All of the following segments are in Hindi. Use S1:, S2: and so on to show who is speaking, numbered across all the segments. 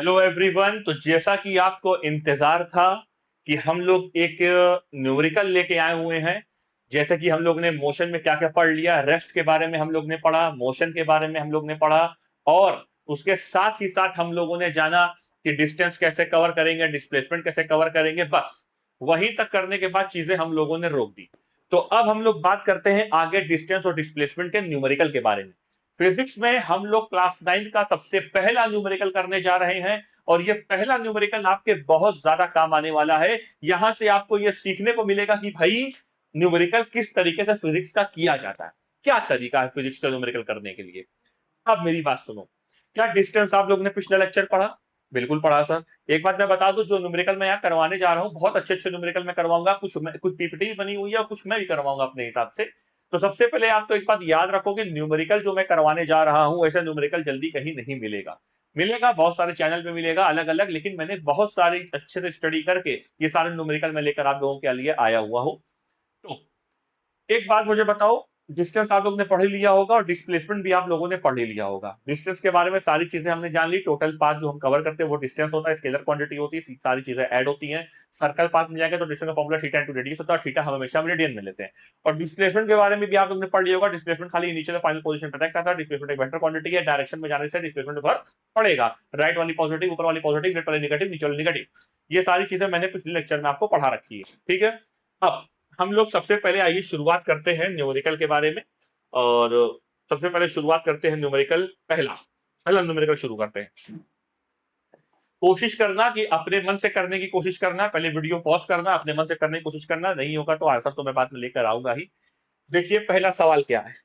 S1: Hello everyone. तो जैसा कि आपको इंतजार था कि हम लोग एक न्यूमेरिकल लेके आए हुए हैं। जैसे कि हम लोग ने मोशन में क्या क्या पढ़ लिया, रेस्ट के बारे में हम लोग ने पढ़ा, मोशन के बारे में हम लोग ने पढ़ा, और उसके साथ ही साथ हम लोगों ने जाना कि डिस्टेंस कैसे कवर करेंगे, डिस्प्लेसमेंट कैसे कवर करेंगे। बस वहीं तक करने के बाद चीजें हम लोगों ने रोक दी। तो अब हम लोग बात करते हैं आगे डिस्टेंस और डिस्प्लेसमेंट के न्यूमेरिकल के बारे में। फिजिक्स में हम लोग क्लास 9 का सबसे पहला न्यूमेरिकल करने जा रहे हैं, और ये पहला न्यूमेरिकल आपके बहुत ज्यादा काम आने वाला है। यहां से आपको ये सीखने को मिलेगा कि भाई न्यूमेरिकल किस तरीके से फिजिक्स का किया जाता है, क्या तरीका है फिजिक्स का न्यूमेरिकल करने के लिए। अब मेरी बात सुनो। क्या डिस्टेंस आप लोगों ने पिछला लेक्चर पढ़ा? बिल्कुल पढ़ा सर। एक बात मैं बता दूं, जो न्यूमेरिकल मैं यहाँ करवाने जा रहा हूँ, बहुत अच्छे अच्छे न्यूमेरिकल मैं करवाऊंगा। कुछ पीपीटी बनी हुई है और कुछ मैं भी करवाऊंगा अपने हिसाब से। तो सबसे पहले आप तो एक बात याद रखोगे, न्यूमेरिकल जो मैं करवाने जा रहा हूं, ऐसा न्यूमेरिकल जल्दी कहीं नहीं मिलेगा। मिलेगा बहुत सारे चैनल पे मिलेगा अलग अलग, लेकिन मैंने बहुत सारी अच्छे से स्टडी करके ये सारे न्यूमेरिकल मैं लेकर आप लोगों के लिए आया हुआ हूं। तो एक बात मुझे बताओ, डिस्टेंस आप लोगों ने पढ़ ही लिया होगा और डिस्प्लेसमेंट भी आप लोगों ने पढ़ ही लिया होगा। डिस्टेंस के बारे में सारी चीजें हमने जान ली। टोटल पाथ जो हम कवर करते हैं वो डिस्टेंस होता है, स्केलर क्वांटिटी होती है, सारी चीजें ऐड होती हैं। सर्कल पाथ में जाएंगे तो डिस्टेंस का फॉर्मूला थीटा इनटू रेडियस होता है, थीटा हम हमेशा रेडियन में लेते हैं। और डिस्प्लेसमेंट के बारे में भी आप लोगों ने पढ़ लिया होगा। डिस्प्लेसमेंट खाली इनिशियल फाइनल पोजीशन पता करता है। डिस्प्लेसमेंट एक वेक्टर क्वांटिटी है, डायरेक्शन में जाने से डिस्प्लेसमेंट भर पड़ेगा। राइट वाली पॉजिटिव, ऊपर वाली पॉजिटिव, लेफ्ट वाली नेगेटिव, नीचे वाली नेगेटिव। ये सारी चीजें मैंने पिछले लेक्चर में आपको पढ़ा रखी है, ठीक है। अब हम लोग सबसे पहले आइए शुरुआत करते हैं न्यूमेरिकल के बारे में। और सबसे पहले शुरुआत करते हैं न्यूमेरिकल पहला पहला न्यूमेरिकल शुरू करते हैं। कोशिश करना कि अपने मन से करने की कोशिश करना, पहले वीडियो पॉज करना, अपने मन से करने की कोशिश करना। नहीं होगा तो आंसर तो मैं बाद में लेकर आऊंगा ही। देखिए पहला सवाल क्या है।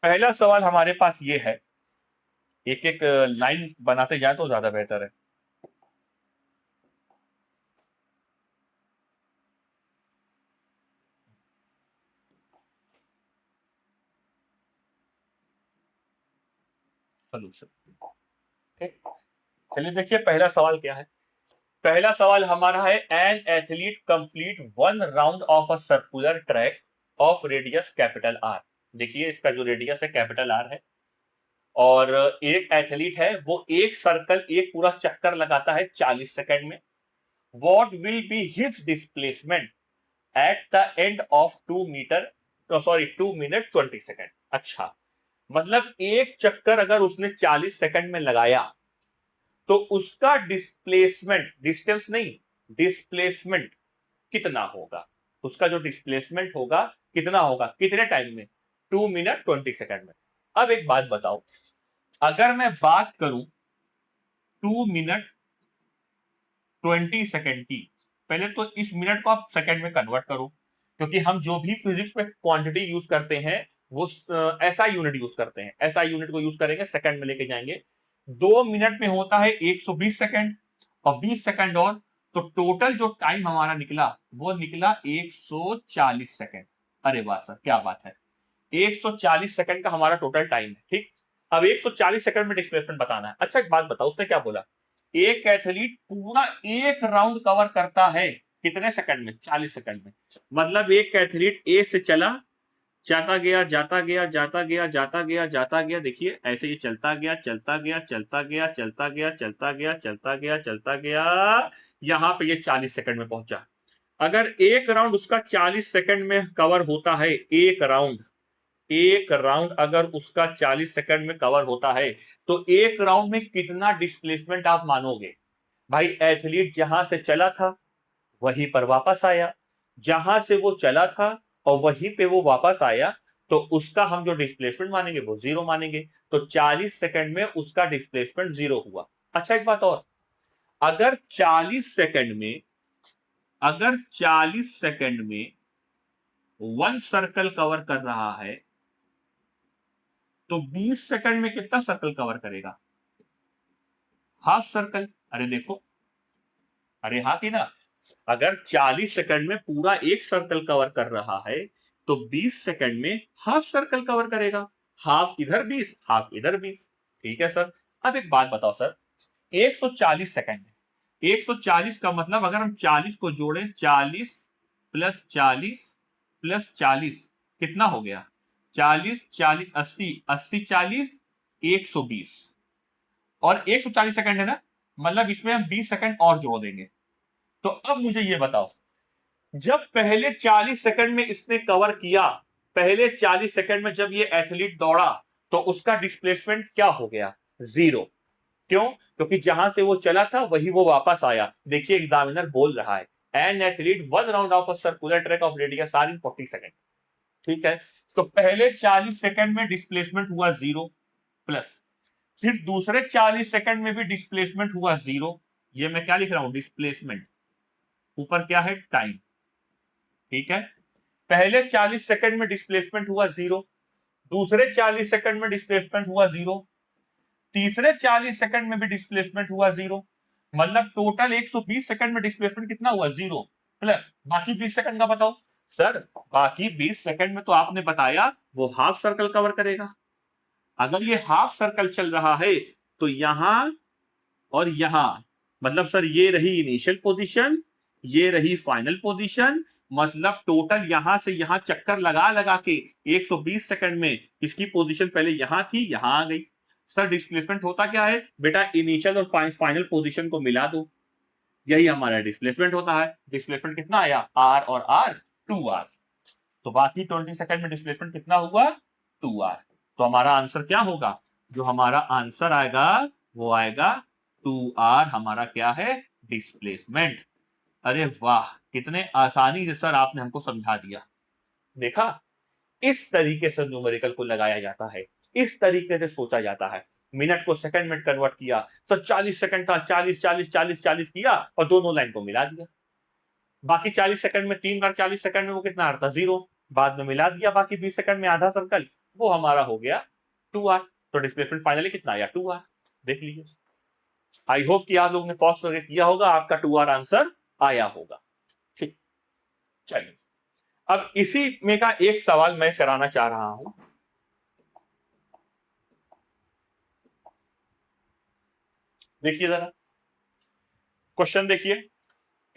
S1: पहला सवाल हमारे पास ये है, एक एक लाइन बनाते जाए तो ज्यादा बेहतर है। सोल्यूशन, ठीक। चलिए देखिए पहला सवाल क्या है। पहला सवाल हमारा है, an athlete complete one round of a circular track of radius capital R. देखिए इसका जो रेडियस है कैपिटल आर है, और एक एथलीट है वो एक सर्कल, एक पूरा चक्कर लगाता है 40 सेकंड में। What will be his displacement at the end of 2 metre, sorry 2 minute 20 second. अच्छा, मतलब एक चक्कर अगर उसने 40 सेकंड में लगाया तो उसका डिस्प्लेसमेंट, डिस्टेंस नहीं, डिस्प्लेसमेंट कितना होगा। उसका जो डिस्प्लेसमेंट होगा कितना होगा, कितने टाइम में, 2 मिनट 20 सेकंड में। अब एक बात बताओ, अगर मैं बात करूं 2 मिनट 20 सेकंड की, पहले तो इस मिनट को आप सेकंड में कन्वर्ट करो, क्योंकि हम जो भी फिजिक्स में क्वांटिटी यूज करते हैं वो ऐसा यूनिट यूज करते हैं, ऐसा यूनिट को यूज करेंगे, सेकंड में लेके जाएंगे। 2 मिनट में होता है 120 सेकंड, और 20 सेकंड और, तो टोटल जो टाइम हमारा निकला वो निकला 140 सेकंड। अरे वाह सर, क्या बात है। 140 सेकंड का हमारा टोटल टाइम है, ठीक। अब 140 सेकंड में डिस्प्लेसमेंट बताना है। अच्छा एक बात बताओ, उसने क्या बोला, एक एथलीट पूरा एक राउंड कवर करता है कितने सेकंड में, 40 सेकंड में। मतलब एक एथलीट ए से चला, जाता गया जाता गया जाता गया जाता गया जाता गया, देखिए ऐसे ही चलता गया चलता गया चलता गया चलता गया चलता गया चलता गया चलता गया, यहां पे ये 40 सेकंड में पहुंचा। अगर एक राउंड उसका 40 सेकंड में कवर होता है, एक राउंड अगर उसका 40 सेकंड में कवर होता है, तो एक राउंड में कितना डिस्प्लेसमेंट आप मानोगे। भाई एथलीट जहां से चला था वहीं पर वापस आया, जहां से वो चला था और वहीं पे वो वापस आया, तो उसका हम जो डिस्प्लेसमेंट मानेंगे वो जीरो मानेंगे। तो 40 सेकंड में उसका डिस्प्लेसमेंट जीरो हुआ। अच्छा एक बात और, अगर 40 सेकंड में अगर 40 सेकंड में वन सर्कल कवर कर रहा है, तो 20 सेकंड में कितना सर्कल कवर करेगा, हाफ सर्कल। अरे देखो, अरे हाँ कि ना। अगर 40 सेकंड में पूरा एक सर्कल कवर कर रहा है, तो 20 सेकंड में हाफ सर्कल कवर करेगा। हाफ इधर 20, हाफ इधर 20। ठीक है सर। अब एक बात बताओ सर, 140 सेकंड में 140 का मतलब अगर हम 40 को जोड़ें, 40 प्लस 40 प्लस 40 कितना हो गया, 40 40 80 80 40 120, और 140 सेकंड है ना, मतलब इसमें हम 20 सेकंड और जोड़ देंगे। तो अब मुझे ये बताओ, जब पहले 40 सेकंड में इसने कवर किया, पहले 40 सेकंड में जब ये एथलीट दौड़ा, तो उसका डिस्प्लेसमेंट क्या हो गया? 0। क्यों? क्योंकि जहां से वो चला था वही वो वापस आया। देखिए एग्जामिनर बोल रहा है an athlete one round of a circular track of radius r in 40 second. ठीक है, तो पहले 40 सेकंड में डिस्प्लेसमेंट हुआ 0 प्लस, फिर दूसरे 40 सेकंड में भी डिस्प्लेसमेंट हुआ 0। ये मैं क्या लिख रहा हूं? डिस्प्लेसमेंट, ऊपर क्या है? टाइम। ठीक है, पहले 40 सेकंड में डिस्प्लेसमेंट हुआ 0, दूसरे 40 सेकंड में डिस्प्लेसमेंट हुआ 0, तीसरे 40 सेकंड में भी डिस्प्लेसमेंट हुआ 0। मतलब टोटल 120 सेकंड में डिस्प्लेसमेंट कितना हुआ? 0 प्लस बाकी 20 सेकंड का बताओ। सर बाकी 20 सेकंड में तो आपने बताया वो हाफ सर्कल कवर करेगा। अगर ये हाफ सर्कल चल रहा है तो यहां और यहां, मतलब सर ये रही इनिशियल पोजीशन, ये रही फाइनल पोजीशन, मतलब टोटल यहां से यहां चक्कर लगा लगा के 120 सेकंड में इसकी पोजीशन पहले यहां थी, यहां आ गई। सर डिस्प्लेसमेंट होता क्या है बेटा? इनिशियल और फाइनल पोजीशन को मिला दो, यही हमारा डिस्प्लेसमेंट होता है। डिस्प्लेसमेंट कितना आया? आर और आर 2r। तो बाकी 20 सेकंड में डिस्प्लेसमेंट कितना हुआ? 2r। तो हमारा आंसर क्या होगा? जो हमारा आंसर आएगा वो आएगा 2r। हमारा क्या है? डिस्प्लेसमेंट। अरे वाह, कितने आसानी से सर आपने हमको समझा दिया। देखा, इस तरीके से न्यूमेरिकल को लगाया जाता है, इस तरीके से सोचा जाता है। मिनट को सेकंड में कन्वर्ट किया। सर 40 सेकंड था, 40 40 40 40 किया और दोनों लाइन को मिला दिया। बाकी 40 सेकंड में 3 बार 40 सेकंड में वो कितना आ रहा था? 0। बाद में मिला दिया बाकी 20 सेकंड में आधा सर्कल, वो हमारा हो गया 2r। तो डिस्प्लेसमेंट फाइनली कितना आया? 2r। देख लीजिए। आई होप कि आप लोगों ने पॉज करके किया होगा, आपका 2r आंसर आया होगा। ठीक, चलिए अब इसी में का एक सवाल मैं कराना चाह रहा हूं। देखिए जरा क्वेश्चन, देखिए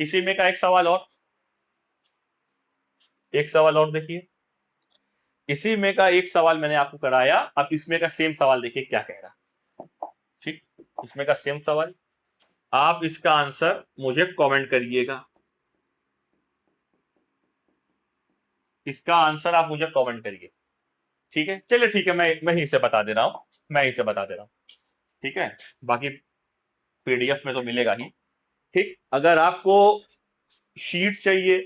S1: इसी में का एक सवाल और, एक सवाल और देखिए। इसी में का एक सवाल मैंने आपको कराया, अब इसमें का सेम सवाल देखिए क्या कह रहा। ठीक, इसमें का सेम सवाल, आप इसका आंसर मुझे कमेंट करिएगा। इसका आंसर आप मुझे कमेंट करिए। ठीक है, चलिए ठीक है, मैं ही से बता दे रहा हूं, मैं ही से बता दे रहा हूं। ठीक है, बाकी पीडीएफ में तो मिलेगा ही। ठीक, अगर आपको शीट चाहिए,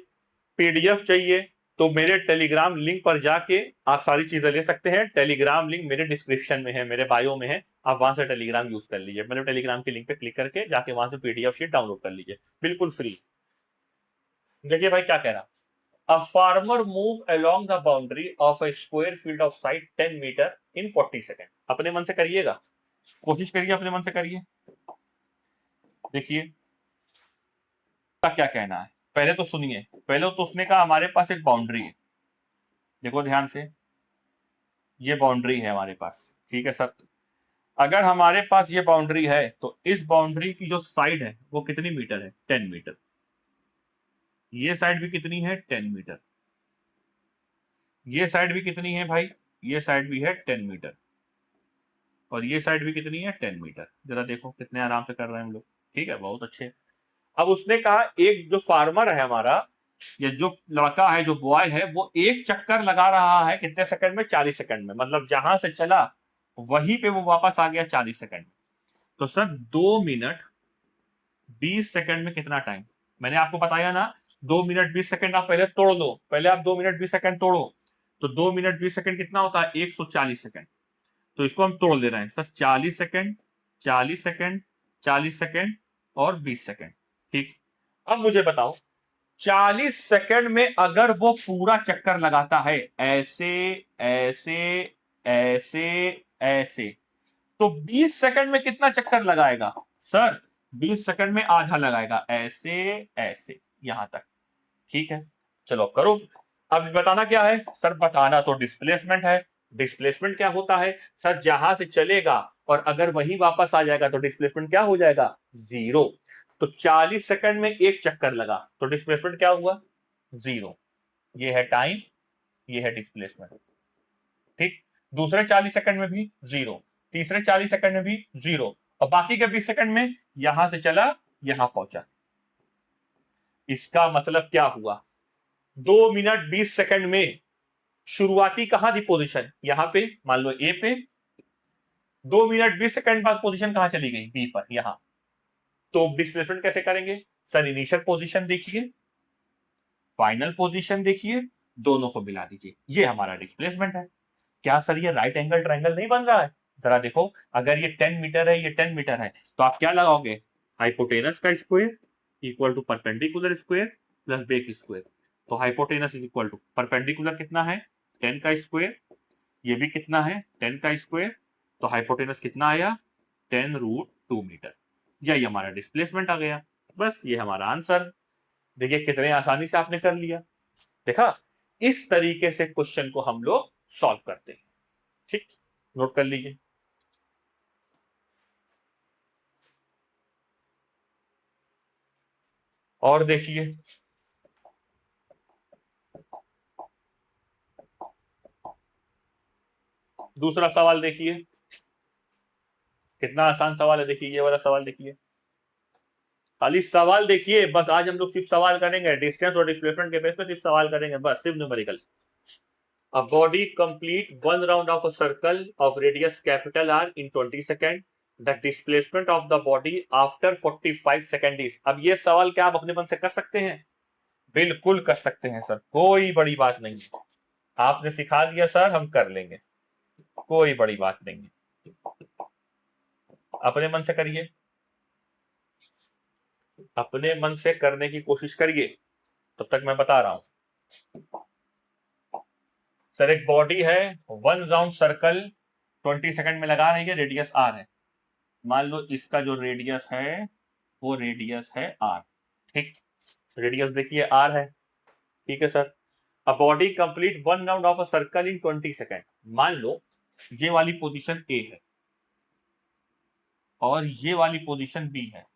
S1: पीडीएफ चाहिए, तो मेरे टेलीग्राम लिंक पर जाके आप सारी चीजें ले सकते हैं। टेलीग्राम लिंक मेरे डिस्क्रिप्शन में है, मेरे बायो में है, आप वहां से टेलीग्राम यूज कर लीजिए। मेरे टेलीग्राम के लिंक पे क्लिक करके जाके वहां से पीडीएफ शीट डाउनलोड कर लीजिए, बिल्कुल फ्री। देखिए भाई क्या कह रहा, a farmer move along the boundary of a square field of side 10 metre in 40 second. अपने मन से करिएगा, कोशिश करिए, अपने मन से करिए। देखिए क्या कहना है, पहले तो सुनिए। पहले तो उसने कहा हमारे पास एक बाउंड्री है, देखो ध्यान से, ये बाउंड्री है हमारे पास। ठीक है सर, अगर हमारे पास ये बाउंड्री है तो इस बाउंड्री की जो साइड है वो कितनी मीटर है? 10 मीटर। ये साइड भी कितनी है? 10 मीटर। ये साइड भी कितनी है भाई? ये साइड भी है 10 मीटर। और ये साइड भी कितनी है? 10 मीटर। जरा देखो कितने आराम से कर रहे हैं हम लोग। ठीक है, बहुत अच्छे। अब उसने कहा एक जो फार्मर है हमारा, ये जो लड़का है, जो बॉय है, वो एक चक्कर लगा रहा है कितने सेकंड में? 40 सेकंड में। मतलब जहां से चला वहीं पे वो वापस आ गया 40 सेकंड में। तो सर 2 मिनट 20 सेकंड में कितना टाइम? मैंने आपको बताया ना, 2 मिनट 20 सेकंड आप पहले तोड़ लो, पहले आप 2 मिनट 20 सेकंड तोड़ो। तो 2 मिनट 20 सेकंड कितना होता है? 140 सेकंड। तो इसको हम तोड़ ले रहे हैं सर, 40 सेकंड, 40 सेकंड, 40 सेकंड और 20 सेकंड। ठीक, अब मुझे बताओ 40 सेकंड में अगर वो पूरा चक्कर लगाता है ऐसे ऐसे ऐसे ऐसे, तो 20 सेकंड में कितना चक्कर लगाएगा? सर 20 सेकंड में आधा लगाएगा, ऐसे ऐसे यहां तक। ठीक है, चलो अब करो। अब बताना क्या है सर? बताना तो डिस्प्लेसमेंट है। डिस्प्लेसमेंट क्या होता है सर? जहां से चलेगा और अगर वही वापस आ जाएगा तो डिस्प्लेसमेंट क्या हो जाएगा? 0। तो 40 सेकंड में एक चक्कर लगा तो डिस्प्लेसमेंट क्या हुआ? 0। ये है टाइम, ये है डिस्प्लेसमेंट। ठीक, दूसरे 40 सेकंड में भी 0, तीसरे 40 सेकंड में भी 0, और बाकी के 20 सेकंड में यहां से चला यहां पहुंचा। इसका मतलब क्या हुआ, 2 मिनट 20 सेकंड में शुरुआती कहां थी पोजीशन, यहां पे मान लो ए पे, 2 मिनट 20 सेकंड बाद पोजीशन कहां चली गई, बी पर, यहां। तो डिस्प्लेसमेंट कैसे करेंगे सर, इनिशियल पोजीशन देखिए, फाइनल पोजीशन देखिए, दोनों को मिला दीजिए, ये हमारा डिस्प्लेसमेंट है। क्या सर ये राइट एंगल ट्रायंगल नहीं बन रहा है, जरा देखो, अगर ये 10 मीटर है, ये 10 मीटर है, तो आप क्या लगाओगे, हाइपोटेनस का square equal to perpendicular square plus base square. तो hypotenuse is equal to perpendicular कितना है 10 का स्क्वायर, ये भी कितना है 10 का स्क्वायर, तो हाइपोटेनस कितना आया 10√2 मीटर। यही हमारा डिस्प्लेसमेंट आ गया। बस ये हमारा आंसर। देखिए कितने आसानी से आपने कर लिया, देखा। इस तरीके से क्वेश्चन को हम लोग सॉल्व करते हैं। ठीक, नोट कर लीजिए। और देखिए, दूसरा सवाल देखिए, कितना आसान सवाल है। देखिए ये वाला सवाल देखिए, खाली सवाल देखिए, बस आज हम लोग सिर्फ सवाल करेंगे, डिस्टेंस और डिस्प्लेसमेंट के बेस पे सिर्फ सवाल करेंगे, बस सिर्फ numerical. A body complete one round of a circle of radius capital R in 20 second. The displacement of the body after 45 second is। अब ये सवाल क्या आप अपने मन से कर सकते हैं, बिल्कुल कर सकते हैं सर, कोई बड़ी बात नहीं है। आपने सिखा दिया सर, हम कर लेंगे, कोई बड़ी बात नहीं है। अपने मन से करिए, अपने मन से करने की कोशिश करिए, तब तक मैं बता रहा हूं। सर एक बॉडी है, 1 राउंड सर्कल 20 सेकंड में लगा रही है, रेडियस आर है। मान लो इसका जो रेडियस है वो रेडियस है आर। ठीक, रेडियस देखिए आर है, ठीक है sir. A body complete 1 round of a circle in 20 second. मान लो ये वाली पोजीशन ए है और ये वाली पोजीशन बी है।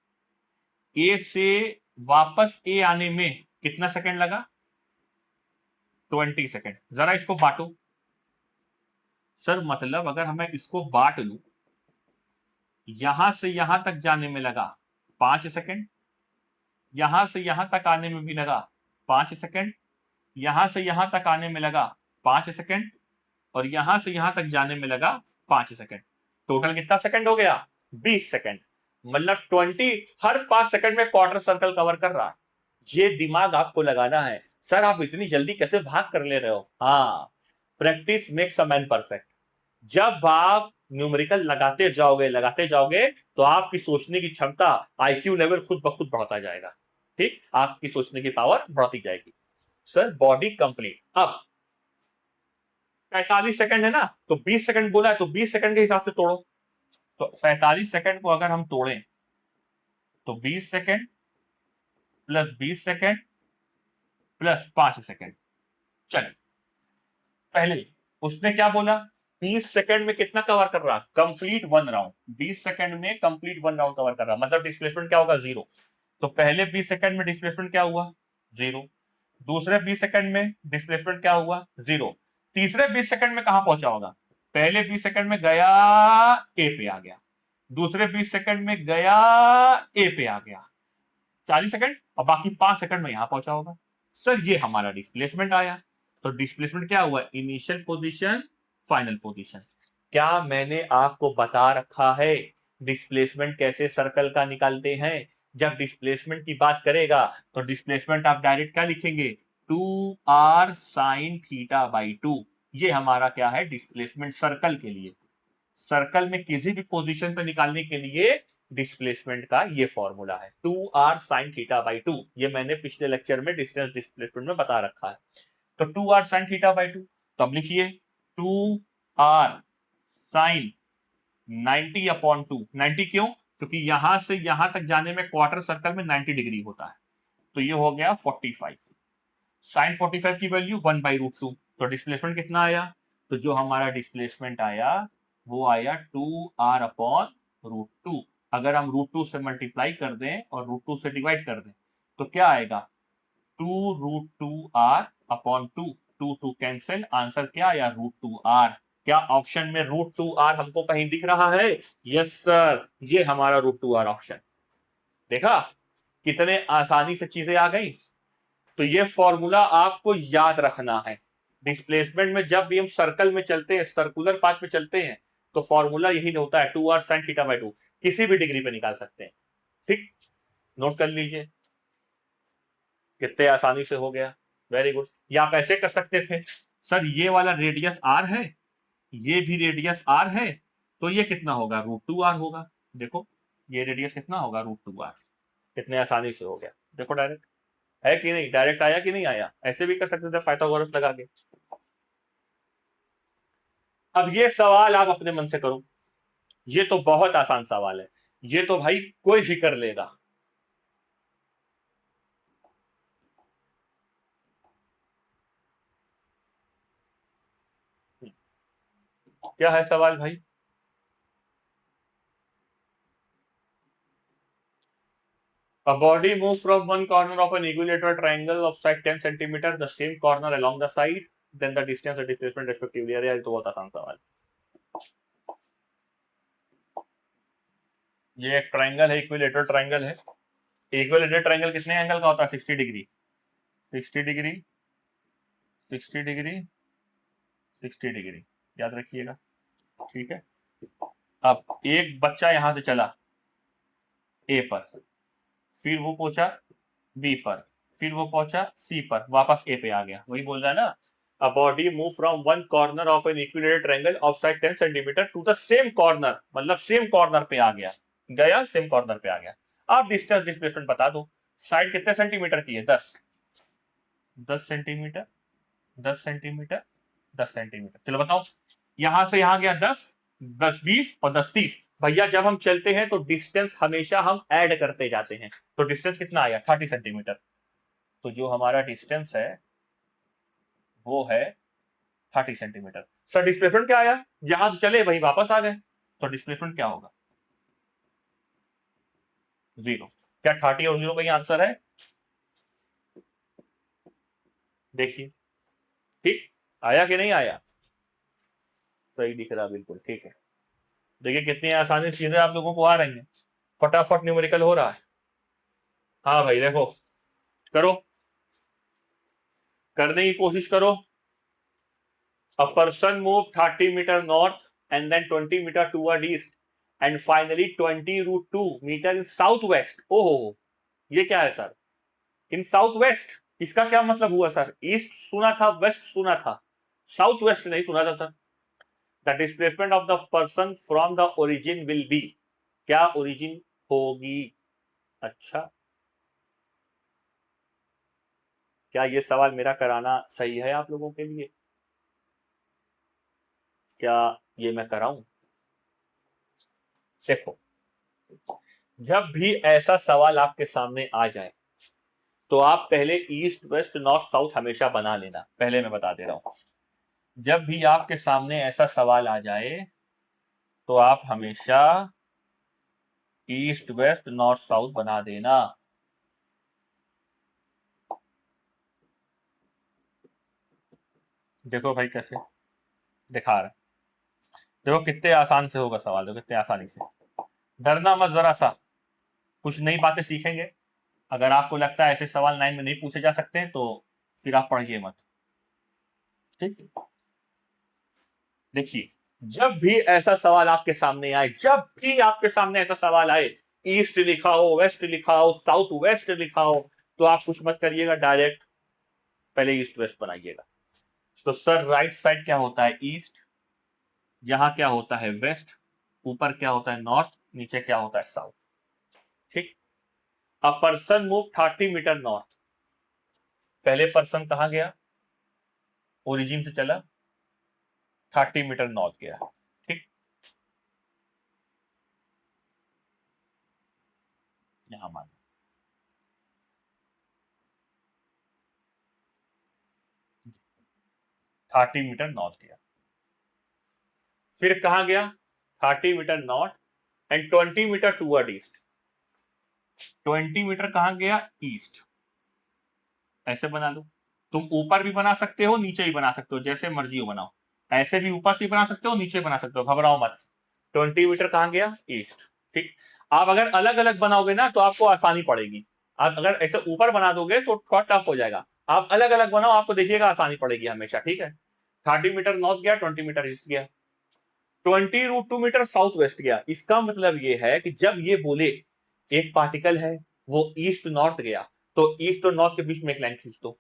S1: ए से वापस ए आने में कितना सेकंड लगा, 20 सेकंड। जरा इसको बांटो सर, मतलब अगर हमें इसको बांट लू, यहां से यहां तक जाने में लगा 5 सेकंड, यहां से यहां तक आने में भी लगा 5 सेकंड, यहां से यहां तक आने में लगा 5 सेकंड, और यहां से यहां तक जाने में लगा 5 सेकंड। टोटल कितना सेकंड हो गया, 20 सेकंड। मतलब 20 हर 5 सेकंड में क्वार्टर सर्कल कवर कर रहा है। ये दिमाग आपको लगाना है। सर आप इतनी जल्दी कैसे भाग कर ले रहे हो, हाँ, practice makes a man perfect. जब आप न्यूमेरिकल लगाते जाओगे तो आपकी सोचने की क्षमता, आईक्यू लेवल खुद ब खुद बढ़ता जाएगा। ठीक, आपकी सोचने की पावर बढ़ती जाएगी। सर बॉडी कंप्लीट, अब 45 सेकंड है ना, तो 20 सेकंड बोला है, तो 20 सेकंड के हिसाब से तोड़ो। तो 45 सेकंड को अगर हम तोड़ें तो 20 second plus 20 second plus 5 second. चलिए, पहले उसने क्या बोला, 20 सेकंड में कितना कवर कर रहा, कंप्लीट 1 राउंड। 20 सेकंड में कंप्लीट 1 राउंड कवर कर रहा, मतलब डिस्प्लेसमेंट क्या होगा, 0। तो पहले 20 सेकंड में डिस्प्लेसमेंट क्या हुआ, 0। दूसरे 20 सेकंड में डिस्प्लेसमेंट क्या हुआ, 0। तीसरे 20 सेकंड में कहां पहुंचा होगा, पहले 20 सेकंड में गया ए पे आ गया, दूसरे 20 सेकंड में गया ए पे आ गया, 40 सेकंड, और बाकी 5 सेकंड में यहां पहुंचा होगा। सर ये हमारा डिस्प्लेसमेंट आया। तो डिस्प्लेसमेंट क्या हुआ, इनिशियल पोजीशन फाइनल पोजीशन। क्या मैंने आपको बता रखा है डिस्प्लेसमेंट कैसे सर्कल का निकालते हैं। जब डिस्प्लेसमेंट की बात करेगा तो डिस्प्लेसमेंट आप डायरेक्ट क्या लिखेंगे, 2r sin θ/2। ये हमारा क्या है, डिस्प्लेसमेंट सर्कल के लिए। सर्कल में किसी भी पोजीशन पर निकालने के लिए डिस्प्लेसमेंट का ये फॉर्मूला है, 2r sin θ/2। ये मैंने पिछले लेक्चर में डिस्टेंस डिस्प्लेसमेंट में बता रखा है। तो 2r sin θ/2, तो अब लिखिए 2r sin 90/2। 90 क्यों, क्योंकि यहां से यहां तक जाने में क्वार्टर सर्कल में 90 डिग्री होता है, तो ये हो गया 45। साइन 45 की वैल्यू 1/√2। तो डिस्प्लेसमेंट कितना आया, तो जो हमारा डिस्प्लेसमेंट आया वो आया 2r/√2। अगर हम √2 से मल्टीप्लाई कर दें और √2 से डिवाइड कर दें तो क्या आएगा, 2√2r/2। 2 2 कैंसिल, आंसर क्या आया, √2r। क्या ऑप्शन में √2r हमको कहीं दिख रहा है? यस सर, ये हमारा √2r ऑप्शन। देखा कितने आसानी से चीजें आ गई। तो ये फॉर्मूला आपको याद रखना है। डिस्प्लेसमेंट में जब भी हम सर्कल में चलते हैं, सर्कुलर पाथ में चलते हैं, तो फॉर्मूला यही होता है 2r sin θ/2। किसी भी डिग्री पे निकाल सकते हैं। ठीक, नोट कर लीजिए, कितने आसानी से हो गया। Very good. या आप ऐसे कर सकते थे, सर ये वाला रेडियस r है, ये भी रेडियस r है, तो ये कितना होगा? √2r होगा। देखो ये रेडियस कितना होगा? √2r। कितने आसानी से हो गया। देखो डायरेक्ट है कि नहीं, डायरेक्ट आया कि नहीं आया। ऐसे भी कर सकते थे पाइथागोरस लगा के। अब ये सवाल आप अपने मन से करो, ये तो बहुत आसान सवाल है, ये तो भाई कोई भी कर लेगा। क्या है सवाल भाई? A body moves from one corner of an equilateral triangle of side 10 cm, the same corner along the side, then the distance and displacement respectively। अरे यार तो बहुत आसान सवाल। ये एक ट्राइंगल है, इक्विलेटरल ट्राइंगल है। इक्विलेटरल ट्राइंगल कितने एंगल का होता है? 60 डिग्री, 60 डिग्री, 60 डिग्री, 60 डिग्री, याद रखिएगा। ठीक है। अब एक बच्चा यहां से चला ए पर, फिर वो पहुंचा बी पर, फिर वो पहुंचा सी पर, वापस ए पे आ गया। वही बोल रहा है ना, a body move from one corner of an equilateral triangle of side 10 centimetre to the same corner, मतलब सेम कॉर्नर पे आ गया, गया सेम कॉर्नर पे आ गया। आप डिस्टेंस डिस्प्लेसमेंट बता दो। साइड कितने सेंटीमीटर की है? 10, 10 सेंटीमीटर, 10 सेंटीमीटर, 10 सेंटीमीटर। चलो बताओ, यहां से यहां गया 10, 10 20 और 10 30। भैया जब हम चलते हैं तो डिस्टेंस हमेशा हम ऐड करते जाते हैं, तो डिस्टेंस कितना आया? 30 सेंटीमीटर। तो जो हमारा डिस्टेंस है वो है 30 सेंटीमीटर। सर डिस्प्लेसमेंट क्या आया? जहां से चले वहीं वापस आ गए, तो डिस्प्लेसमेंट क्या होगा? 0। क्या 30 और 0 का ही आंसर है? देखिए, ठीक आया कि नहीं आया? सही दिख रहा, बिल्कुल ठीक है। देखिए कितनी आसानी से चीजें आप लोगों को आ रही हैं, फटाफट न्यूमेरिकल हो रहा है। हाँ भाई देखो, करो, करने की कोशिश करो। A person moved 30 meter north and then 20 meter toward east and finally 20√2 meter in southwest। ओहो, ये क्या है सर? इन साउथ वेस्ट, इसका क्या मतलब हुआ सर? ईस्ट सुना था, वेस्ट सुना था, साउथ वेस्ट नहीं सुना था sir. The displacement of the person from the origin will B, क्या ओरिजिन होगी? अच्छा, क्या ये सवाल मेरा कराना सही है आप लोगों के लिए? क्या ये मैं कराऊं? देखो, जब भी ऐसा सवाल आपके सामने आ जाए तो आप पहले ईस्ट वेस्ट नॉर्थ साउथ हमेशा बना लेना। पहले मैं बता दे रहा हूं, जब भी आपके सामने ऐसा सवाल आ जाए तो आप हमेशा ईस्ट वेस्ट नॉर्थ साउथ बना देना। देखो भाई कैसे दिखा रहा है, देखो कितने आसान से होगा सवाल, देखो कितने आसानी से। डरना मत जरा सा, कुछ नई बातें सीखेंगे। अगर आपको लगता है ऐसे सवाल 9 में नहीं पूछे जा सकते हैं तो फिर आप पढ़िए मत। ठीक, देखिए जब भी ऐसा सवाल आपके सामने आए, जब भी आपके सामने ऐसा सवाल आए, ईस्ट लिखा हो, वेस्ट लिखा हो, साउथ वेस्ट लिखा हो, तो आप कुछ मत करिएगा, डायरेक्ट पहले ईस्ट वेस्ट बनाइएगा। तो सर राइट साइड क्या होता है? ईस्ट, यहां क्या होता है? वेस्ट, ऊपर क्या होता है? नॉर्थ, नीचे क्या होता है? साउथ। ठीक, a person move 30 metre north, पहले पर्सन कहां गया? ओरिजिन से चला, 30 मीटर नॉर्थ गया। ठीक, यहां मान 30 मीटर नॉर्थ गया, फिर कहां गया? 30 metre north and 20 metre toward east. 20 metre कहां गया? ईस्ट। ऐसे बना लो, तुम ऊपर भी बना सकते हो, नीचे भी बना सकते हो, जैसे मर्जी हो बनाओ। ऐसे भी ऊपर से बना सकते हो, नीचे बना सकते हो, घबराओ मत। 20 मीटर कहां गया? ईस्ट। ठीक, आप अगर अलग अलग बनाओगे ना तो आपको आसानी पड़ेगी। आप अगर ऐसे ऊपर बना दोगे तो थोड़ा टफ हो जाएगा। आप अलग अलग बनाओ, आपको देखिएगा आसानी पड़ेगी हमेशा। ठीक है, 30 मीटर नॉर्थ गया, 20 मीटर ईस्ट गया, 20√2 मीटर साउथ वेस्ट गया। इसका मतलब ये है कि जब ये बोले एक पार्टिकल है वो ईस्ट नॉर्थ गया, तो ईस्ट और नॉर्थ के बीच में एक लाइन खींच दो।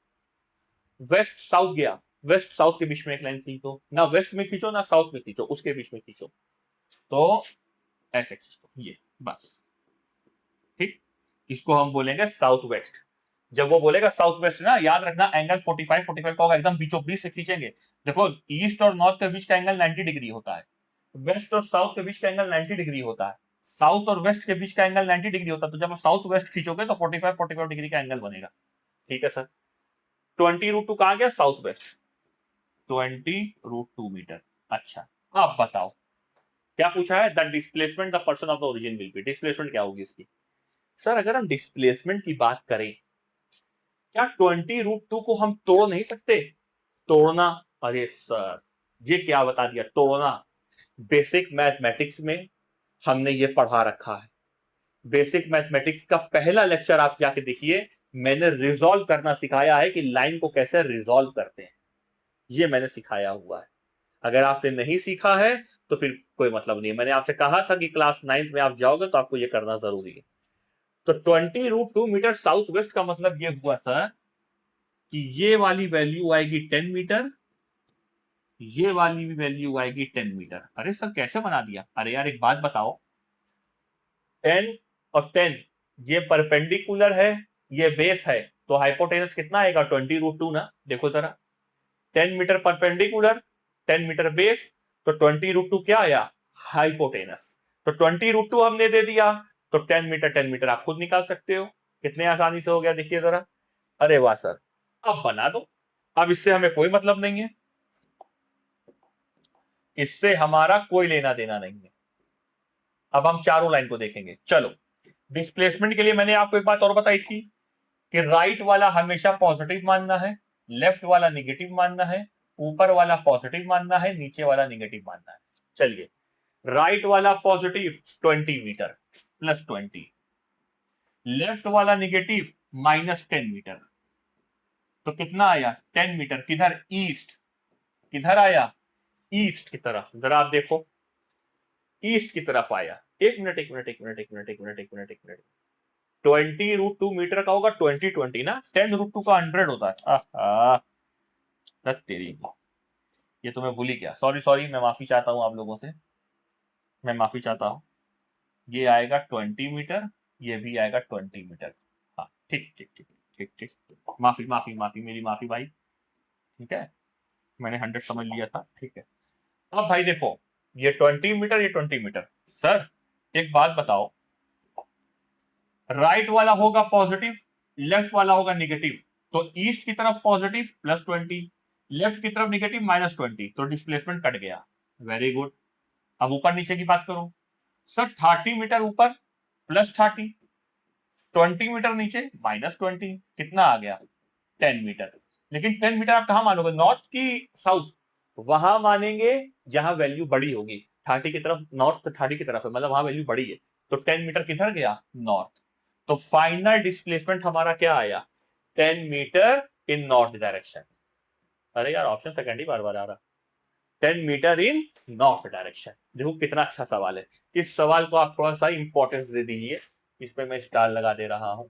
S1: वेस्ट साउथ गया, वेस्ट साउथ के बीच में एक लाइन खींच दो। ना वेस्ट में खींचो ना साउथ में खींचो, उसके बीच में खींचो, तो ऐसे खींच दो, ये बस। ठीक, इसको हम बोलेंगे साउथ वेस्ट। जब वो बोलेगा साउथ वेस्ट ना, याद रखना एंगल 45 का होगा, एकदम बीचों बीच से खींचेंगे। देखो ईस्ट और नॉर्थ के बीच का एंगल 90 डिग्री होता है, वेस्ट और साउथ के बीच का एंगल 90 डिग्री होता है, साउथ और वेस्ट के बीच का एंगल 90 डिग्री होता है। तो जब आप साउथ वेस्ट खींचोगे तो 45 डिग्री का एंगल बनेगा। ठीक है सर, 20√2 कहां गया? South west, 20√2 metre. अच्छा, अब बताओ क्या पूछा है? The displacement the person of the origin will be. Displacement क्या होगी इसकी? सर अगर हम डिस्प्लेसमेंट की बात करें, क्या 20√2 को हम तोड़ नहीं सकते? तोड़ना? अरे सर ये क्या बता दिया, तोड़ना। बेसिक मैथमेटिक्स में हमने ये पढ़ा रखा है। बेसिक मैथमेटिक्स का पहला लेक्चर आप जाके देखिए, मैंने रिजॉल्व करना सिखाया है कि लाइन को कैसे रिजॉल्व करते हैं, ये मैंने सिखाया हुआ है। अगर आपने नहीं सीखा है तो फिर कोई मतलब नहीं। मैंने आपसे कहा था कि क्लास 9th में आप जाओगे तो आपको ये करना जरूरी है। तो 20√2 मीटर साउथ वेस्ट का मतलब ये हुआ सर कि ये वाली वैल्यू आएगी 10 मीटर, ये वाली भी वैल्यू आएगी 10 मीटर। अरे सर कैसे बना दिया? अरे यार एक बात बताओ, 10 और 10 ये परपेंडिकुलर है, ये बेस है, तो हाइपोटेनस कितना आएगा? 20√2 ना। देखो जरा, 10 मीटर परपेंडिकुलर, 10 मीटर बेस, तो 20√2 क्या आया? हाइपोटेनस। तो 20√2 हमने दे दिया, तो 10 मीटर 10 मीटर आप खुद निकाल सकते हो। कितने आसानी से हो गया, देखिए जरा। अरे वाह सर, अब बना दो। अब इससे हमें कोई मतलब नहीं है, इससे हमारा कोई लेना देना नहीं है। अब हम चारों लाइन को देखेंगे। चलो, डिस्प्लेसमेंट के लिए मैंने आपको एक बात और बताई थी कि राइट वाला हमेशा पॉजिटिव मानना है, लेफ्ट वाला निगेटिव मानना है, ऊपर वाला पॉजिटिव मानना है, नीचे वाला निगेटिव मानना है। चलिए, राइट वाला पॉजिटिव 20 मीटर +20, लेफ्ट वाला निगेटिव -10 मीटर, तो कितना आया? 10 मीटर। किधर? ईस्ट। किधर आया? ईस्ट की तरफ। जरा आप देखो, ईस्ट की तरफ आया। एक मिनट एक मिनट एक मिनट एक मिनट एक मिनट एक मिनट एक मिनट 20√2 मीटर का होगा 20 ना, 10√2 का 100 होता है। तेरी, ये तो मैं भूल ही गया, सॉरी सॉरी, मैं माफी चाहता हूं आप लोगों से, मैं माफी चाहता हूं। ये आएगा 20 मीटर, ये भी आएगा 20 मीटर। हाँ ठीक ठीक ठीक ठीक ठीक, माफी माफी माफी, मेरी माफी भाई। ठीक है, मैंने 100 समझ लिया था। ठीक है, अब भाई देखो, ये 20 मीटर, ये 20 मीटर। सर एक बात बताओ, राइट वाला होगा पॉजिटिव, लेफ्ट वाला होगा निगेटिव, तो ईस्ट की तरफ पॉजिटिव +20, लेफ्ट की तरफ निगेटिव -20, तो डिस्प्लेसमेंट कट गया। Very good. अब ऊपर नीचे की बात करो, सर 30 मीटर ऊपर +30, 20 मीटर नीचे -20, कितना आ गया? 10 मीटर। लेकिन 10 मीटर आप कहां मानोगे, नॉर्थ की साउथ? वहां मानेंगे जहां वैल्यू बड़ी होगी। 30 की तरफ, नॉर्थ 30 की तरफ है, मतलब वहां वैल्यू बड़ी है, तो 10 मीटर किधर गया? नॉर्थ। तो फाइनल डिस्प्लेसमेंट हमारा क्या आया? 10 मीटर इन नॉर्थ डायरेक्शन। अरे यार ऑप्शन सेकंड ही बार बार आ रहा। 10 मीटर इन नॉर्थ डायरेक्शन। देखो कितना अच्छा सवाल है। इस सवाल को आप थोड़ा सा इंपॉर्टेंस दे दीजिए, इसमें मैं स्टार लगा दे रहा हूं।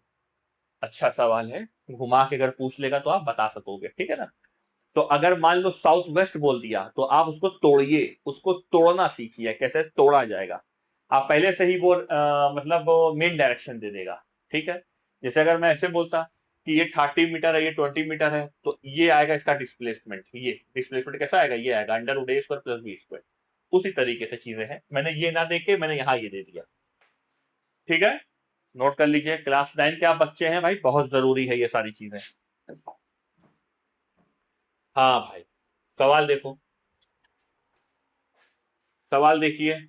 S1: अच्छा सवाल है, घुमा के अगर पूछ लेगा तो आप बता सकोगे। ठीक है ना। तो अगर मान लो साउथ वेस्ट बोल दिया तो आप उसको तोड़िए, उसको तोड़ना सीखिए कैसे तोड़ा जाएगा। आप पहले से ही वो मतलब मेन डायरेक्शन दे देगा। ठीक है, जैसे अगर मैं ऐसे बोलता कि ये 30 मीटर है, ये 20 मीटर है, तो ये आएगा इसका डिस्प्लेसमेंट। ये डिस्प्लेसमेंट कैसा आएगा? ये आएगा √a² + b²। उसी तरीके से चीजें हैं, मैंने ये ना देके मैंने यहाँ ये दे दिया। ठीक है, नोट कर लीजिए, क्लास 9 के आप बच्चे हैं भाई, बहुत जरूरी है ये सारी चीजें। हाँ भाई, सवाल देखो, सवाल देखिए।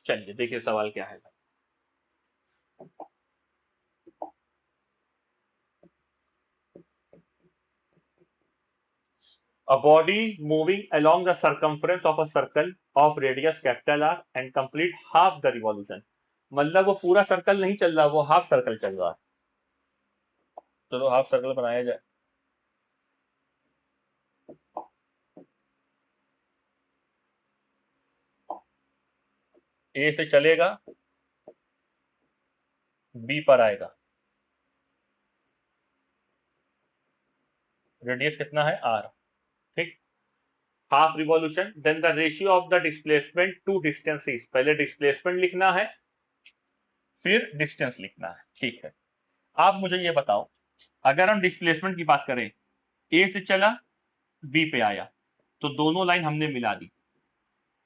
S1: चलिए देखिए सवाल क्या है। A body moving along the circumference of a circle of radius capital R and complete half the revolution. मतलब वो पूरा सर्कल नहीं चल रहा, वो हाफ सर्कल चल रहा है। चलो हाफ सर्कल बनाया जाए। ए से चलेगा, बी पर आएगा, रेडियस कितना है आर, ठीक। Half revolution, then the ratio of the displacement to distance is, पहले डिस्प्लेसमेंट लिखना है फिर डिस्टेंस लिखना है, ठीक है। आप मुझे ये बताओ, अगर हम डिस्प्लेसमेंट की बात करें, ए से चला बी पे आया, तो दोनों लाइन हमने मिला दी,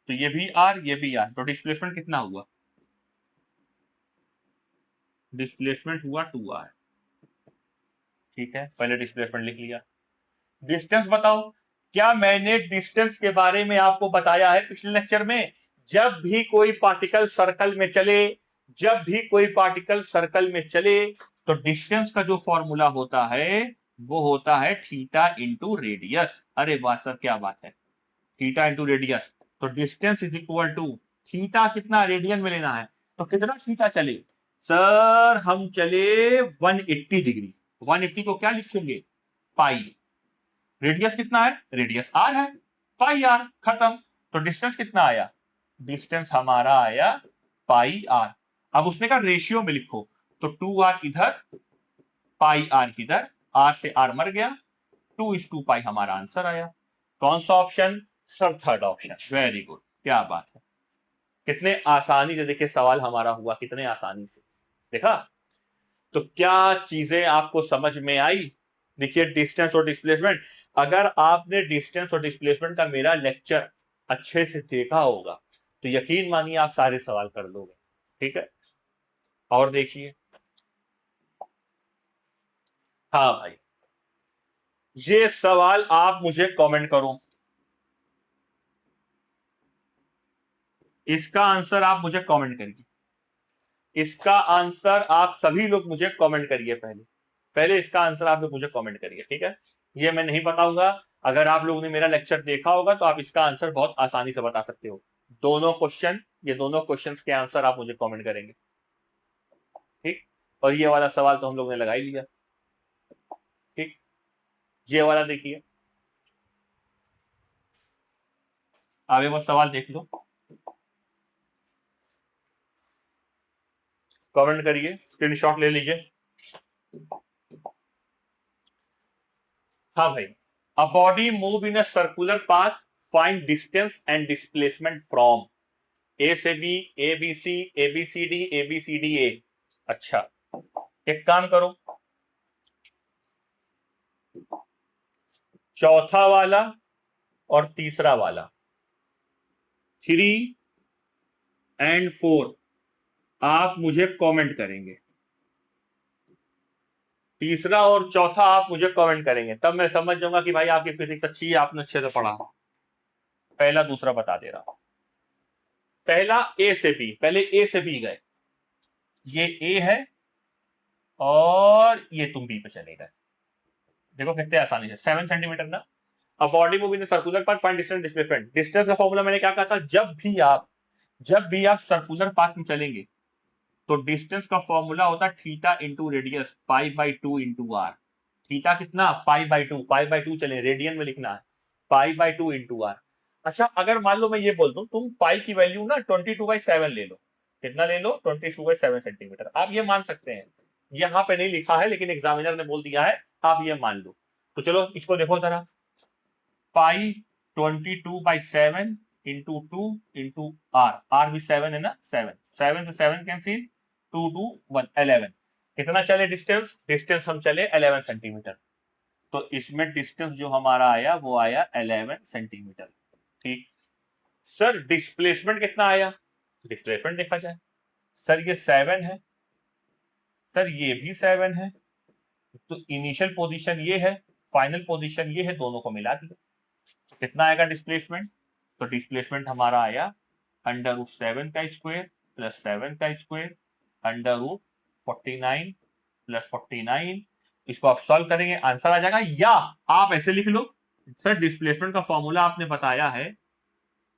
S1: तो ये भी आर ये भी आर, तो डिस्प्लेसमेंट कितना हुआ, डिस्प्लेसमेंट हुआ 2r, ठीक है। पहले डिस्प्लेसमेंट लिख लिया। डिस्टेंस बताओ, क्या मैंने डिस्टेंस के बारे में आपको बताया है पिछले लेक्चर में? जब भी कोई पार्टिकल सर्कल में चले, जब भी कोई पार्टिकल सर्कल में चले, तो डिस्टेंस का जो फॉर्मूला होता है वो होता है थीटा इंटू रेडियस। अरे वाह सर, क्या बात है, थीटा इंटू रेडियस। तो distance is equal to theta, कितना रेडियन में लेना है, तो कितना थीटा चले सर, हम चले 180 डिग्री। 180 को क्या लिखेंगे, पाई। रेडियस कितना है, रेडियस आर है, पाई आर, खत्म। तो डिस्टेंस कितना आया, डिस्टेंस हमारा आया पाई आर। अब उसने का रेशियो में लिखो, तो 2r इधर पाई आर इधर, आर से आर मर गया, 2:2 पाई हमारा आंसर आया। कौन सा option sir, third option, very good, क्या बात है। कितने आसानी से देखिए सवाल हमारा हुआ, कितने आसानी से देखा। तो क्या चीजें आपको समझ में आई? देखिए डिस्टेंस और डिस्प्लेसमेंट, अगर आपने डिस्टेंस और डिस्प्लेसमेंट का मेरा लेक्चर अच्छे से देखा होगा तो यकीन मानिए आप सारे सवाल कर लोगे, ठीक है। और देखिए, हाँ भाई, ये सवाल आप मुझे कमेंट करो, इसका आंसर आप मुझे कमेंट करिए, इसका आंसर आप सभी लोग मुझे कमेंट करिए, पहले पहले इसका आंसर आप लोग मुझे कमेंट करिए, ठीक है। ये मैं नहीं बताऊंगा, अगर आप लोगों ने मेरा लेक्चर देखा होगा तो आप इसका आंसर बहुत आसानी से बता सकते हो। दोनों क्वेश्चन, ये दोनों क्वेश्चंस के आंसर आप मुझे कमेंट करेंगे, ठीक। और ये वाला सवाल तो हम लोग ने लगा ही लिया, ठीक। ये वाला देखिए, आप एक बार सवाल देख लो, कमेंट करिए, स्क्रीनशॉट ले लीजिए। हाँ भाई, a body move in a circular path, find distance and displacement from A से B, A B C, A B C D, A B C D A. अच्छा, एक काम करो, चौथा वाला और तीसरा वाला, 3 और 4, आप मुझे कमेंट करेंगे। तीसरा और चौथा आप मुझे कमेंट करेंगे, तब मैं समझ जाऊंगा कि भाई आपकी फिजिक्स अच्छी है, आपने अच्छे से पढ़ा। पहला दूसरा बता दे रहा हूं। पहला ए से बी, पहले ए से बी गए, ये ए है और ये तुम बी पे चले गए। देखो कितने आसानी से, 7 सेंटीमीटर ना। अब body move in circular path, find distance displacement. Distance का फॉर्मूला मैंने क्या कहा था, जब भी आप सर्कुलर पाथ में चलेंगे तो डिस्टेंस का फॉर्मूला होता है theta into radius, pi by 2 into r. Theta कितना, पाई बाई 2, पाई बाई 2 चले, रेडियन में लिखना है, पाई बाई 2 इंटू आर। अच्छा, अगर मान लो मैं ये बोल दूं, तुम पाई की वैल्यू ना 22/7 ले लो, कितना ले लो, 22/7 सेंटीमीटर। आप ये मान सकते हैं, यहां पे नहीं लिखा है लेकिन एग्जामिनर ने बोल दिया है, आप ये मान लो। तो चलो इसको देखो जरा, पाई 22/7 इंटू 2 इंटू आर, आर भी 7 है ना, 7 7 से 7 कैंसिल, 2 2 1 11। कितना चले डिस्टेंस, डिस्टेंस हम चले 11 सेंटीमीटर। तो इसमें डिस्टेंस जो हमारा आया वो आया 11 सेंटीमीटर, ठीक। सर डिस्प्लेसमेंट कितना आया, डिस्प्लेसमेंट देखा जाए, सर ये 7 है, सर ये भी 7 है, तो इनिशियल पोजीशन ये है, फाइनल पोजीशन ये है, दोनों को मिला दिया, तो कितना आएगा डिस्प्लेसमेंट, तो डिस्प्लेसमेंट हमारा आया √7 का स्क्वायर प्लस 7 का स्क्वायर, √49 प्लस 49। इसको आप सॉल्व करेंगे, आंसर आ जाएगा, या आप ऐसे लिख लो, सर डिस्प्लेसमेंट का फॉर्मूला आपने बताया है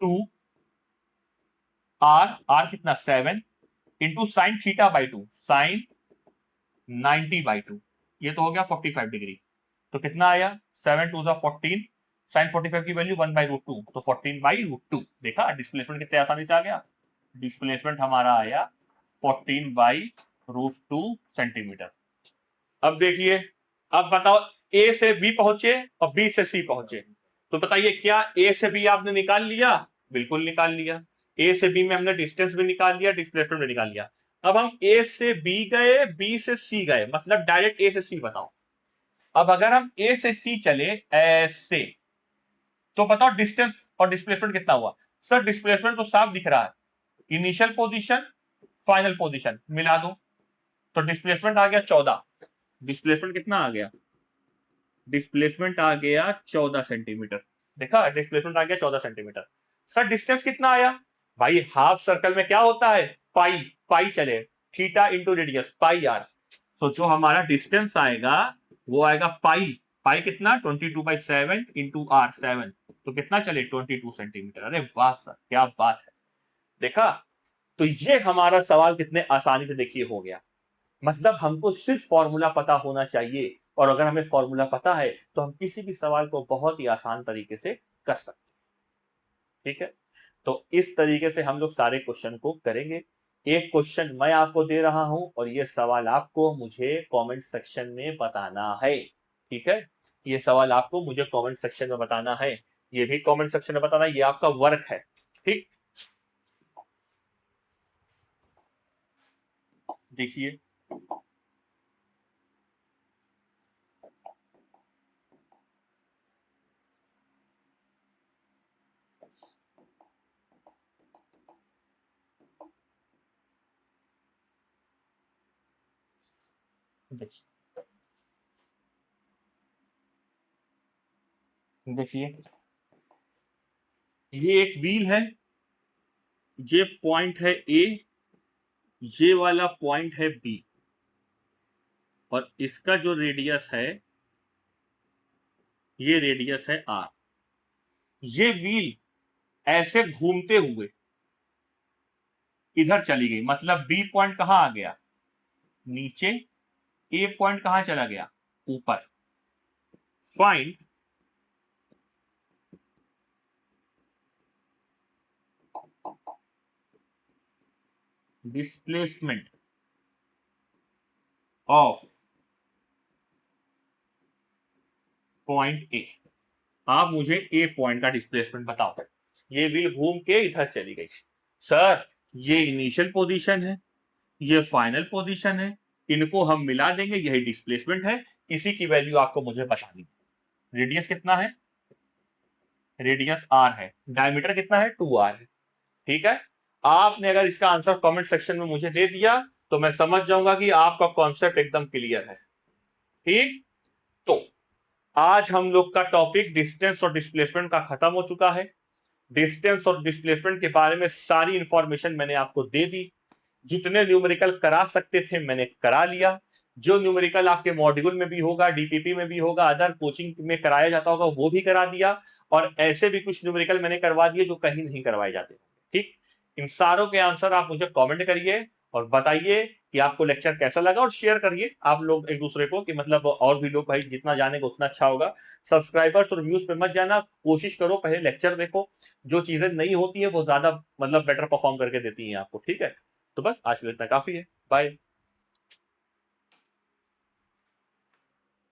S1: 2 r कितना 7 into sine theta by 2 sine 90/2, ये तो हो गया 45 डिग्री। तो कितना आया 7 2 14, साइन 45 की वैल्यू 1/√2, तो 14/√2। देखा डिस्प्लेसमेंट कितने आसानी से आ गया। डिस्प्लेसमेंट हमारा आया 14/√2 सेंटीमीटर। अब देखिए, अब बताओ ए से बी पहुंचे और बी से सी पहुंचे, तो बताइए क्या ए से बी आपने निकाल लिया? बिल्कुल निकाल लिया। ए से बी में हमने डिस्टेंस भी निकाल लिया, डिस्प्लेसमेंट भी निकाल लिया। अब हम ए से बी गए, बी से सी गए, मतलब डायरेक्ट ए से सी बताओ। अब अगर हम ए से सी चले ऐसे, तो बताओ डिस्टेंस और डिस्प्लेसमेंट कितना हुआ? सर डिस्प्लेसमेंट तो साफ दिख रहा है, इनिशियल पोजीशन फाइनल पोजीशन मिला दो, तो डिस्प्लेसमेंट आ गया 14। डिस्प्लेसमेंट कितना आ गया? डिस्प्लेसमेंट आ गया 14 सेंटीमीटर। देखा डिस्प्लेसमेंट आ गया 14 सेंटीमीटर। सर डिस्टेंस कितना आया? भाई हाफ सर्कल में क्या होता है? पाई, पाई चले, theta into radius pi r. तो जो हमारा डिस्टेंस आएगा वो आएगा पाई, पाई कितना 22/7 इंटू आर 7, तो कितना चले 22 सेंटीमीटर। अरे वाह सर क्या बात है। देखा, तो ये हमारा सवाल कितने आसानी से देखिए हो गया। मतलब हमको सिर्फ फॉर्मूला पता होना चाहिए, और अगर हमें फॉर्मूला पता है तो हम किसी भी सवाल को बहुत ही आसान तरीके से कर सकते हैं। ठीक है, तो इस तरीके से हम लोग सारे क्वेश्चन को करेंगे। एक क्वेश्चन मैं आपको दे रहा हूं और ये सवाल आपको मुझे कमेंट सेक्शन में बताना है। ठीक है, ये सवाल आपको मुझे कमेंट सेक्शन में बताना है, ये भी कमेंट सेक्शन में बताना, ये आपका वर्क है। ठीक, देखिए देखिए देखिए, ये एक व्हील है, ये पॉइंट है ए, ये वाला पॉइंट है बी, और इसका जो रेडियस है ये रेडियस है आर। ये व्हील ऐसे घूमते हुए इधर चली गई, मतलब बी पॉइंट कहां आ गया? नीचे। ए पॉइंट कहां चला गया? ऊपर। Find displacement of point A. आप मुझे ए पॉइंट का डिस्प्लेसमेंट बताओ। ये व्हील घूम के इधर चली गई। सर ये इनिशियल पोजीशन है, ये फाइनल पोजीशन है, इनको हम मिला देंगे, यही डिस्प्लेसमेंट है। इसी की वैल्यू आपको मुझे बतानी है। रेडियस कितना है? रेडियस आर है, डायमीटर कितना है 2r है। ठीक है, आपने अगर इसका आंसर कमेंट सेक्शन में मुझे दे दिया तो मैं समझ जाऊंगा कि आपका कॉन्सेप्ट एकदम क्लियर है। ठीक, तो आज हम लोग का टॉपिक डिस्टेंस और डिस्प्लेसमेंट का खत्म हो चुका है। डिस्टेंस और डिस्प्लेसमेंट के बारे में सारी इंफॉर्मेशन मैंने आपको दे दी। जितने न्यूमेरिकल करा सकते थे मैंने करा लिया। जो न्यूमेरिकल आपके मॉड्यूल में भी होगा, डीपीपी में भी होगा, अदर कोचिंग में कराया जाता होगा वो भी करा दिया, और ऐसे भी कुछ न्यूमेरिकल मैंने करवा दिए जो कहीं नहीं करवाए जाते। ठीक, इन सारों के आंसर आप मुझे कमेंट करिए और बताइए कि आपको लेक्चर कैसा लगा, और शेयर करिए आप लोग एक दूसरे को, कि मतलब और भी लोग, भाई जितना जानेगा उतना अच्छा होगा। सब्सक्राइबर्स और व्यूज पे मत जाना, कोशिश करो पहले लेक्चर देखो। जो चीजें नहीं होती है वो ज्यादा मतलब बेटर परफॉर्म करके देती हैं आपको। ठीक है, तो बस आज के लिए इतना काफी है। बाय।